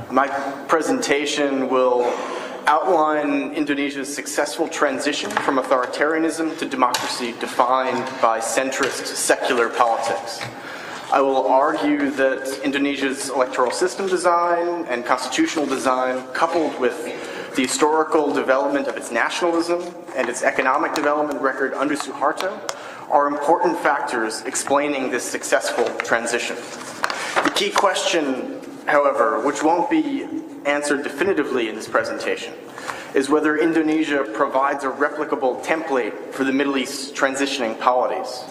My presentation will outline Indonesia's successful transition from authoritarianism to democracy defined by centrist secular politics. I will argue that Indonesia's electoral system design and constitutional design, coupled with the historical development of its nationalism and its economic development record under Suharto, are important factors explaining this successful transition. The key question, however, which won't be answered definitively in this presentation, is whether Indonesia provides a replicable template for the Middle East transitioning polities.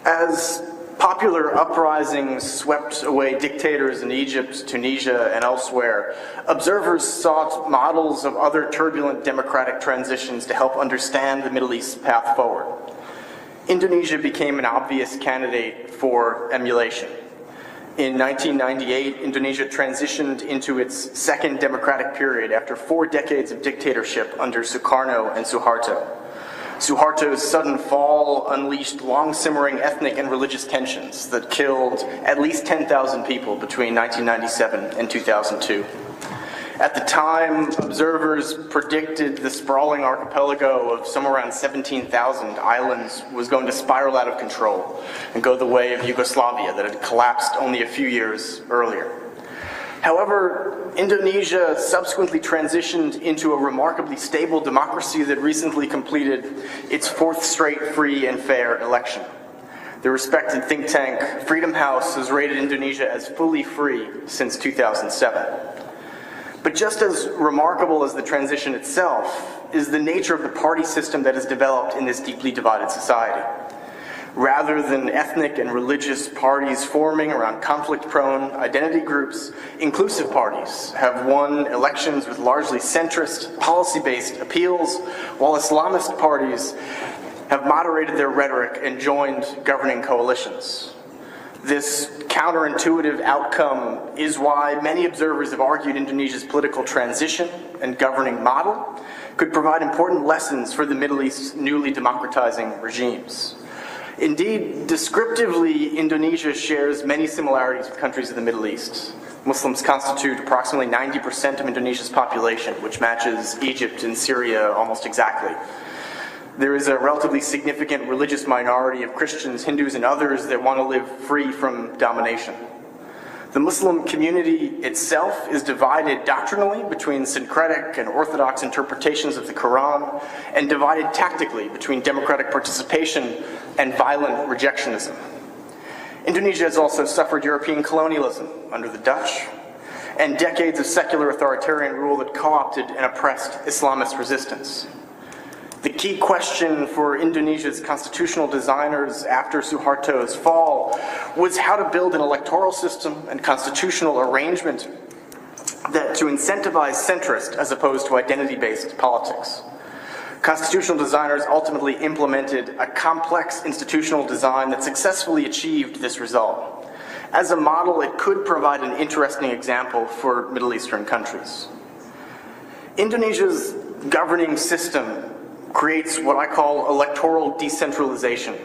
As popular uprisings swept away dictators in Egypt, Tunisia, and elsewhere, observers sought models of other turbulent democratic transitions to help understand the Middle East's path forward. Indonesia became an obvious candidate for emulation. In 1998, Indonesia transitioned into its second democratic period after 4 decades of dictatorship under Sukarno and Suharto. Suharto's sudden fall unleashed long-simmering ethnic and religious tensions that killed at least 10,000 people between 1997 and 2002. At the time, observers predicted the sprawling archipelago of somewhere around 17,000 islands was going to spiral out of control and go the way of Yugoslavia that had collapsed only a few years earlier. However, Indonesia subsequently transitioned into a remarkably stable democracy that recently completed its 4th straight free and fair election. The respected think tank Freedom House has rated Indonesia as fully free since 2007. But just as remarkable as the transition itself is the nature of the party system that has developed in this deeply divided society. Rather than ethnic and religious parties forming around conflict-prone identity groups, inclusive parties have won elections with largely centrist, policy-based appeals, while Islamist parties have moderated their rhetoric and joined governing coalitions. This counterintuitive outcome is why many observers have argued Indonesia's political transition and governing model could provide important lessons for the Middle East's newly democratizing regimes. Indeed, descriptively, Indonesia shares many similarities with countries of the Middle East. Muslims constitute approximately 90% of Indonesia's population, which matches Egypt and Syria almost exactly. There is a relatively significant religious minority of Christians, Hindus, and others that want to live free from domination. The Muslim community itself is divided doctrinally between syncretic and orthodox interpretations of the Quran, and divided tactically between democratic participation and violent rejectionism. Indonesia has also suffered European colonialism under the Dutch, and decades of secular authoritarian rule that co-opted and oppressed Islamist resistance. The key question for Indonesia's constitutional designers after Suharto's fall was how to build an electoral system and constitutional arrangement that to incentivize centrist as opposed to identity-based politics. Constitutional designers ultimately implemented a complex institutional design that successfully achieved this result. As a model, it could provide an interesting example for Middle Eastern countries. Indonesia's governing system creates what I call electoral decentralization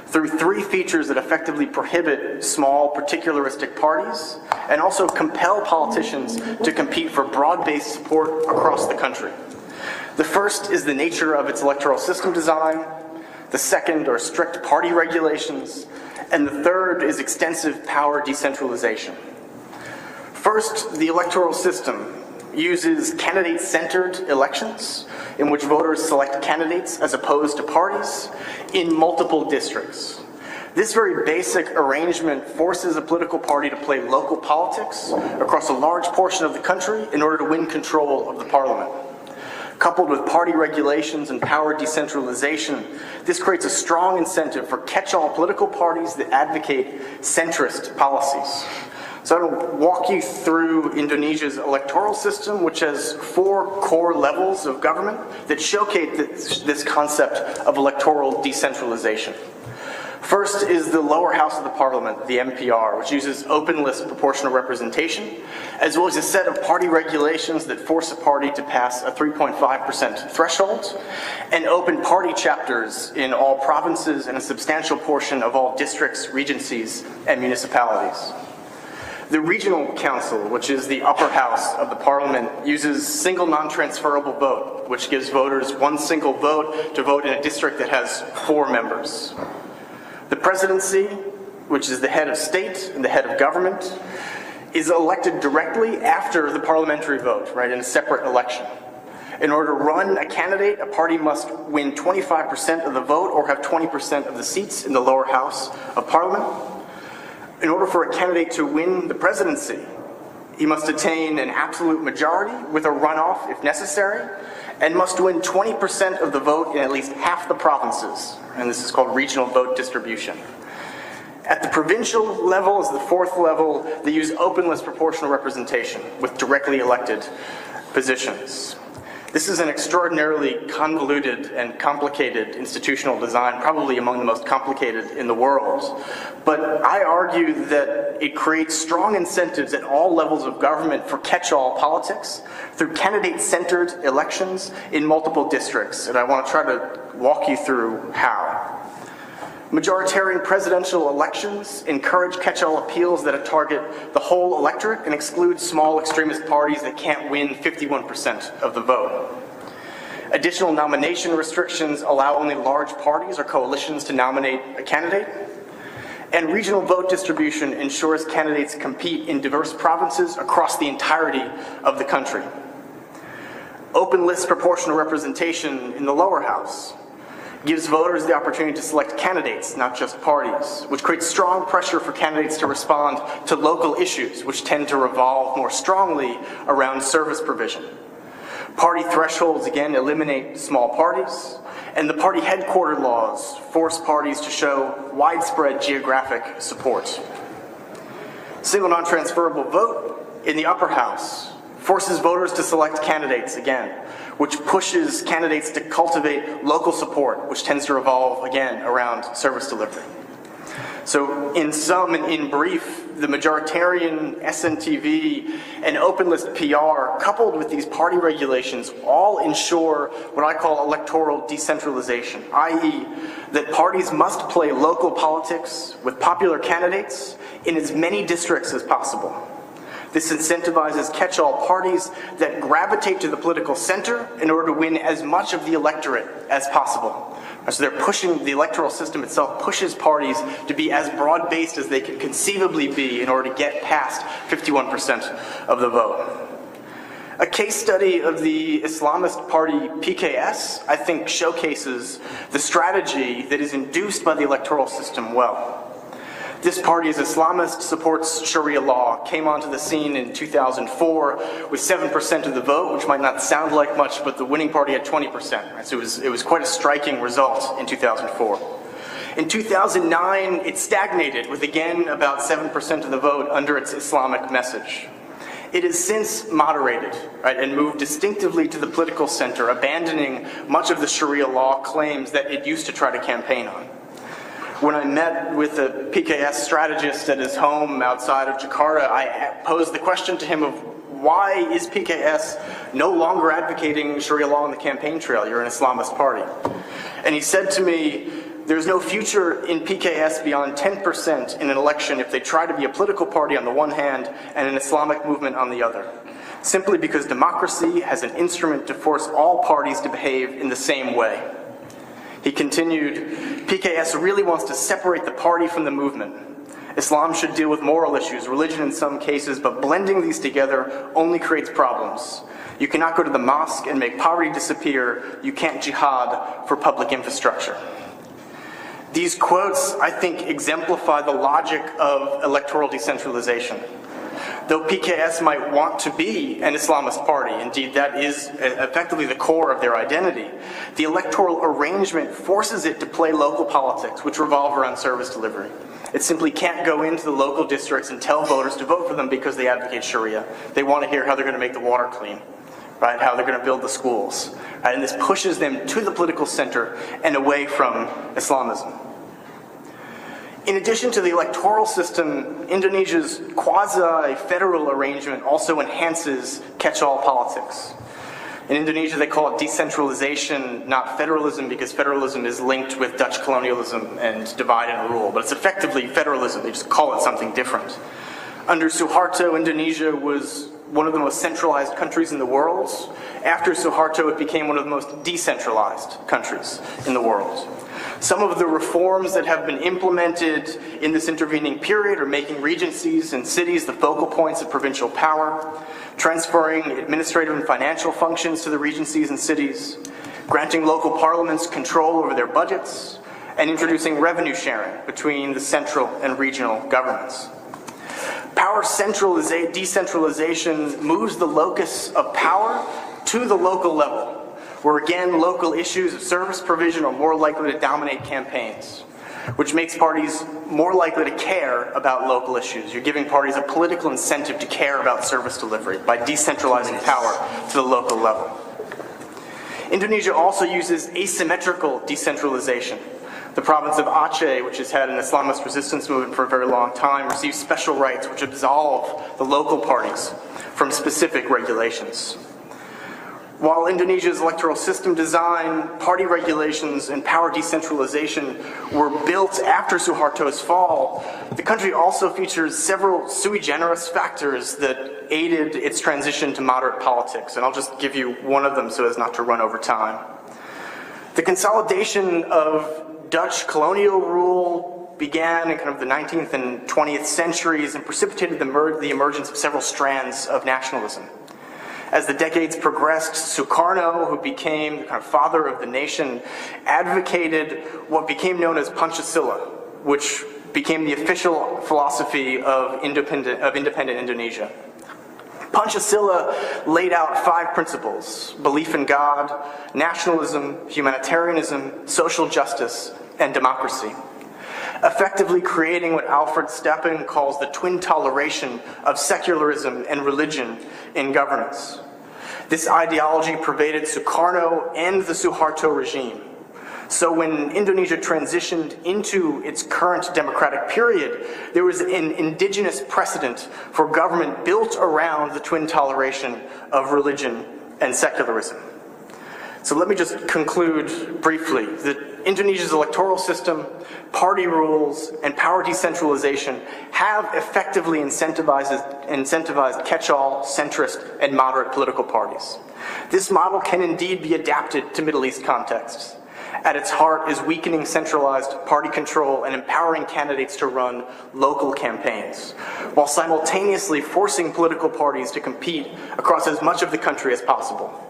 through 3 features that effectively prohibit small particularistic parties and also compel politicians to compete for broad-based support across the country. The first is the nature of its electoral system design, the second are strict party regulations, and the third is extensive power decentralization. First, the electoral system uses candidate-centered elections in which voters select candidates as opposed to parties in multiple districts. This very basic arrangement forces a political party to play local politics across a large portion of the country in order to win control of the parliament. Coupled with party regulations and power decentralization, this creates a strong incentive for catch-all political parties that advocate centrist policies. So I'm going to walk you through Indonesia's electoral system, which has 4 core levels of government that showcase this concept of electoral decentralization. First is the lower house of the parliament, the MPR, which uses open list proportional representation, as well as a set of party regulations that force a party to pass a 3.5% threshold, and open party chapters in all provinces and a substantial portion of all districts, regencies, and municipalities. The regional council, which is the upper house of the parliament, uses single non-transferable vote, which gives voters one single vote to vote in a district that has 4 members. The presidency, which is the head of state and the head of government, is elected directly after the parliamentary vote, right, in a separate election. In order to run a candidate, a party must win 25% of the vote or have 20% of the seats in the lower house of parliament. In order for a candidate to win the presidency, he must attain an absolute majority with a runoff if necessary, and must win 20% of the vote in at least half the provinces, and this is called regional vote distribution. At the provincial level, as the 4th level, they use open list proportional representation with directly elected positions. This is an extraordinarily convoluted and complicated institutional design, probably among the most complicated in the world. But I argue that it creates strong incentives at all levels of government for catch-all politics through candidate-centered elections in multiple districts, and I want to try to walk you through how. Majoritarian presidential elections encourage catch-all appeals that target the whole electorate and exclude small extremist parties that can't win 51% of the vote. Additional nomination restrictions allow only large parties or coalitions to nominate a candidate. And regional vote distribution ensures candidates compete in diverse provinces across the entirety of the country. Open list proportional representation in the lower house gives voters the opportunity to select candidates, not just parties, which creates strong pressure for candidates to respond to local issues, which tend to revolve more strongly around service provision. Party thresholds, again, eliminate small parties, and the party headquarter laws force parties to show widespread geographic support. Single non-transferable vote in the upper house forces voters to select candidates again, which pushes candidates to cultivate local support, which tends to revolve, again, around service delivery. So in sum and in brief, the majoritarian SNTV and open list PR, coupled with these party regulations, all ensure what I call electoral decentralization, i.e. that parties must play local politics with popular candidates in as many districts as possible. This incentivizes catch-all parties that gravitate to the political center in order to win as much of the electorate as possible. So they're pushing, the electoral system itself pushes parties to be as broad-based as they can conceivably be in order to get past 51% of the vote. A case study of the Islamist party PKS, I think, showcases the strategy that is induced by the electoral system well. This party is Islamist, supports Sharia law, came onto the scene in 2004 with 7% of the vote, which might not sound like much, but the winning party had 20%. Right? So it was quite a striking result in 2004. In 2009, it stagnated with, again, about 7% of the vote under its Islamic message. It has since moderated, right, and moved distinctively to the political center, abandoning much of the Sharia law claims that it used to try to campaign on. When I met with a PKS strategist at his home outside of Jakarta, I posed the question to him of why is PKS no longer advocating Sharia law on the campaign trail? You're an Islamist party. And he said to me, there's no future in PKS beyond 10% in an election if they try to be a political party on the one hand and an Islamic movement on the other, simply because democracy has an instrument to force all parties to behave in the same way. He continued, PKS really wants to separate the party from the movement. Islam should deal with moral issues, religion in some cases, but blending these together only creates problems. You cannot go to the mosque and make poverty disappear. You can't jihad for public infrastructure. These quotes, I think, exemplify the logic of electoral decentralization. Though PKS might want to be an Islamist party, indeed that is effectively the core of their identity, the electoral arrangement forces it to play local politics, which revolve around service delivery. It simply can't go into the local districts and tell voters to vote for them because they advocate Sharia. They want to hear how they're going to make the water clean, right? How they're going to build the schools. Right? And this pushes them to the political center and away from Islamism. In addition to the electoral system, Indonesia's quasi-federal arrangement also enhances catch-all politics. In Indonesia, they call it decentralization, not federalism, because federalism is linked with Dutch colonialism and divide and rule. But it's effectively federalism. They just call it something different. Under Suharto, Indonesia was one of the most centralized countries in the world. After Suharto, it became one of the most decentralized countries in the world. Some of the reforms that have been implemented in this intervening period are making regencies and cities the focal points of provincial power, transferring administrative and financial functions to the regencies and cities, granting local parliaments control over their budgets, and introducing revenue sharing between the central and regional governments. Power decentralization moves the locus of power to the local level, where again local issues of service provision are more likely to dominate campaigns, which makes parties more likely to care about local issues. You're giving parties a political incentive to care about service delivery by decentralizing power to the local level. Indonesia also uses asymmetrical decentralization. The province of Aceh, which has had an Islamist resistance movement for a very long time, receives special rights which absolve the local parties from specific regulations. While Indonesia's electoral system design, party regulations, and power decentralization were built after Suharto's fall, the country also features several sui generis factors that aided its transition to moderate politics, and I'll just give you one of them so as not to run over time. The consolidation of Dutch colonial rule began in kind of the 19th and 20th centuries and precipitated the emergence of several strands of nationalism. As the decades progressed, Sukarno, who became the kind of father of the nation, advocated what became known as Pancasila, which became the official philosophy of independent Indonesia. Pancasila laid out 5 principles: belief in God, nationalism, humanitarianism, social justice, and democracy, effectively creating what Alfred Steppen calls the twin toleration of secularism and religion in governance. This ideology pervaded Sukarno and the Suharto regime. So when Indonesia transitioned into its current democratic period, there was an indigenous precedent for government built around the twin toleration of religion and secularism. So let me just conclude briefly that Indonesia's electoral system, party rules, and power decentralization have effectively incentivized catch-all, centrist, and moderate political parties. This model can indeed be adapted to Middle East contexts. At its heart is weakening centralized party control and empowering candidates to run local campaigns, while simultaneously forcing political parties to compete across as much of the country as possible.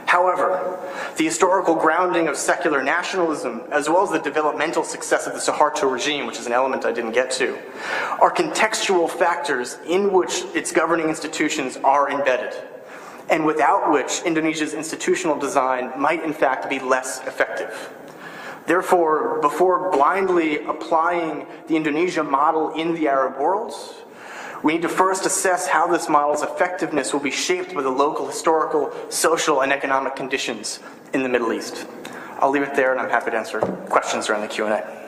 However, the historical grounding of secular nationalism, as well as the developmental success of the Suharto regime, which is an element I didn't get to, are contextual factors in which its governing institutions are embedded, and without which Indonesia's institutional design might in fact be less effective. Therefore, before blindly applying the Indonesia model in the Arab world, we need to first assess how this model's effectiveness will be shaped by the local historical, social, and economic conditions in the Middle East. I'll leave it there, and I'm happy to answer questions during the Q&A.